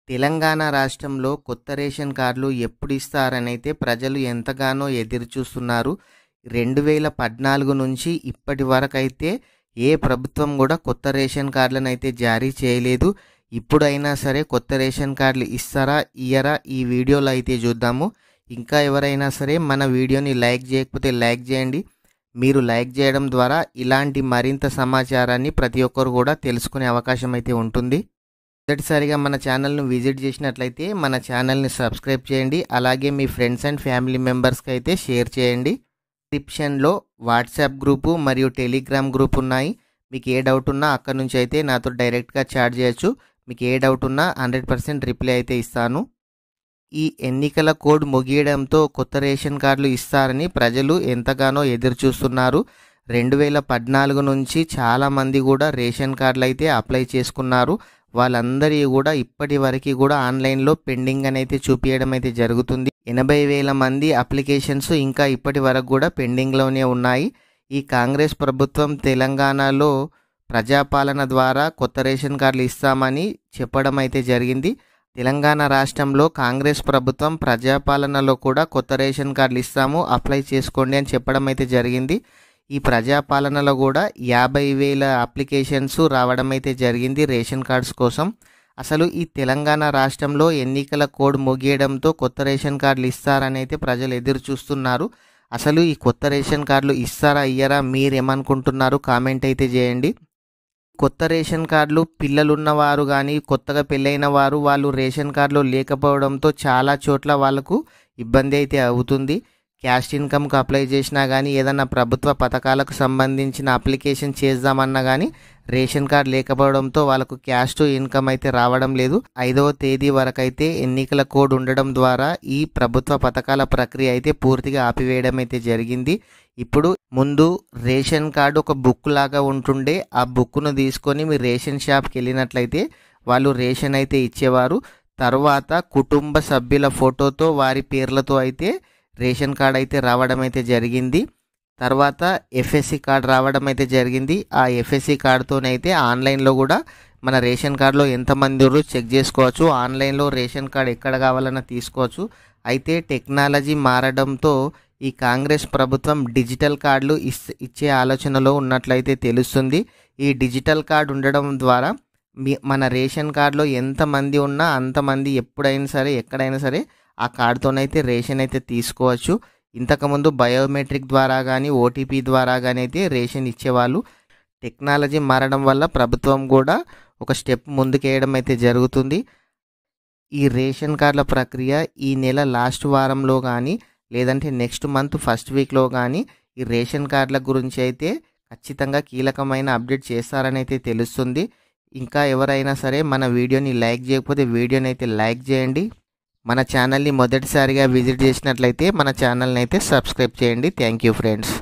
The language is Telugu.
తెలంగాణ రాష్ట్రంలో కొత్త రేషన్ కార్డులు ఎప్పుడు ఇస్తారనైతే ప్రజలు ఎంతగానో ఎదురుచూస్తున్నారు. 2014 నుంచి ఇప్పటి వరకైతే ఏ ప్రభుత్వం కూడా కొత్త రేషన్ కార్డులను అయితే జారీ చేయలేదు. ఇప్పుడైనా సరే కొత్త రేషన్ కార్డులు ఇస్తారా ఇయ్యరా ఈ వీడియోలో అయితే చూద్దాము. ఇంకా ఎవరైనా సరే మన వీడియోని లైక్ చేయకపోతే లైక్ చేయండి. మీరు లైక్ చేయడం ద్వారా ఇలాంటి మరింత సమాచారాన్ని ప్రతి ఒక్కరు కూడా తెలుసుకునే అవకాశం అయితే ఉంటుంది. మొదటిసారిగా మన ఛానల్ను విజిట్ చేసినట్లయితే మన ఛానల్ని సబ్స్క్రైబ్ చేయండి. అలాగే మీ ఫ్రెండ్స్ అండ్ ఫ్యామిలీ మెంబర్స్కి అయితే షేర్ చేయండి. డిస్క్రిప్షన్లో వాట్సాప్ గ్రూపు మరియు టెలిగ్రామ్ గ్రూప్ ఉన్నాయి. మీకు ఏ డౌట్ ఉన్నా అక్కడ నుంచి అయితే నాతో డైరెక్ట్గా చాట్ చేయొచ్చు. మీకు ఏ డౌట్ ఉన్నా 100% రిప్లై అయితే ఇస్తాను. ఈ ఎన్నికల కోడ్ ముగియడంతో కొత్త రేషన్ కార్డులు ఇస్తారని ప్రజలు ఎంతగానో ఎదురుచూస్తున్నారు. 2014 నుంచి చాలామంది కూడా రేషన్ కార్డులు అయితే అప్లై చేసుకున్నారు. వాళ్ళందరి కూడా ఇప్పటి వరకు కూడా ఆన్లైన్లో పెండింగ్ అని అయితే చూపించడం అయితే జరుగుతుంది. 80,000 మంది అప్లికేషన్స్ ఇంకా ఇప్పటి వరకు కూడా పెండింగ్లోనే ఉన్నాయి. ఈ కాంగ్రెస్ ప్రభుత్వం తెలంగాణలో ప్రజాపాలన ద్వారా కొత్త రేషన్ కార్డులు ఇస్తామని చెప్పడం అయితే జరిగింది. తెలంగాణ రాష్ట్రంలో కాంగ్రెస్ ప్రభుత్వం ప్రజాపాలనలో కూడా కొత్త రేషన్ కార్డులు ఇస్తాము అప్లై చేసుకోండి అని చెప్పడం అయితే జరిగింది. ఈ ప్రజాపాలనలో కూడా 50,000 అప్లికేషన్స్ రావడం అయితే జరిగింది రేషన్ కార్డ్స్ కోసం. అసలు ఈ తెలంగాణ రాష్ట్రంలో ఎన్నికల కోడ్ ముగియడంతో కొత్త రేషన్ కార్డులు ఇస్తారని అయితే ప్రజలు ఎదురు చూస్తున్నారు. అసలు ఈ కొత్త రేషన్ కార్డులు ఇస్తారా ఇయ్యరా మీరేమనుకుంటున్నారు కామెంట్ అయితే చేయండి. కొత్త రేషన్ కార్డులు పిల్లలున్నవారు కానీ కొత్తగా పెళ్ళైన వారు వాళ్ళు రేషన్ కార్డులు లేకపోవడంతో చాలా చోట్ల వాళ్ళకు ఇబ్బంది అయితే అవుతుంది. క్యాస్ట్ ఇన్కమ్కి అప్లై చేసినా కానీ ఏదన్నా ప్రభుత్వ పథకాలకు సంబంధించిన అప్లికేషన్ చేద్దామన్నా కానీ రేషన్ కార్డు లేకపోవడంతో వాళ్ళకు క్యాస్ట్ ఇన్కమ్ అయితే రావడం లేదు. 5వ తేదీ వరకు అయితే ఎన్నికల కోడ్ ఉండడం ద్వారా ఈ ప్రభుత్వ పథకాల ప్రక్రియ అయితే పూర్తిగా ఆపివేయడం అయితే జరిగింది. ఇప్పుడు ముందు రేషన్ కార్డు ఒక బుక్ లాగా ఉంటుండే. ఆ బుక్ను తీసుకొని మీరు రేషన్ షాప్కి వెళ్ళినట్లయితే వాళ్ళు రేషన్ అయితే ఇచ్చేవారు. తర్వాత కుటుంబ సభ్యుల ఫోటోతో వారి పేర్లతో అయితే రేషన్ కార్డ్ అయితే రావడం అయితే జరిగింది. తర్వాత ఎఫ్ఎస్సి కార్డ్ రావడం అయితే జరిగింది. ఆ ఎఫ్ఎస్సి కార్డుతోనైతే ఆన్లైన్లో కూడా మన రేషన్ కార్డులో ఎంతమంది చెక్ చేసుకోవచ్చు. ఆన్లైన్లో రేషన్ కార్డు ఎక్కడ కావాలన్నా తీసుకోవచ్చు. అయితే టెక్నాలజీ మారడంతో ఈ కాంగ్రెస్ ప్రభుత్వం డిజిటల్ కార్డులు ఇచ్చే ఆలోచనలో ఉన్నట్లయితే తెలుస్తుంది. ఈ డిజిటల్ కార్డు ఉండడం ద్వారా మన రేషన్ కార్డులో ఎంతమంది ఉన్నా అంతమంది ఎప్పుడైనా సరే ఎక్కడైనా సరే ఆ కార్డుతోనైతే రేషన్ అయితే తీసుకోవచ్చు. ఇంతకుముందు బయోమెట్రిక్ ద్వారా కానీ ఓటీపీ ద్వారా కానీ అయితే రేషన్ ఇచ్చేవాళ్ళు. టెక్నాలజీ మారడం వల్ల ప్రభుత్వం కూడా ఒక స్టెప్ ముందుకేయడం అయితే జరుగుతుంది. ఈ రేషన్ కార్డుల ప్రక్రియ ఈ నెల లాస్ట్ వారంలో కానీ లేదంటే నెక్స్ట్ మంత్ ఫస్ట్ వీక్లో కానీ ఈ రేషన్ కార్డుల గురించి అయితే ఖచ్చితంగా కీలకమైన అప్డేట్ చేస్తారని అయితే తెలుస్తుంది. ఇంకా ఎవరైనా సరే మన వీడియోని లైక్ చేయకపోతే వీడియోని అయితే లైక్ చేయండి. మన ఛానల్ని మొదటిసారిగా విజిట్ చేసినట్లయితే మన ఛానల్ని అయితే సబ్స్క్రైబ్ చేయండి. Thank you friends.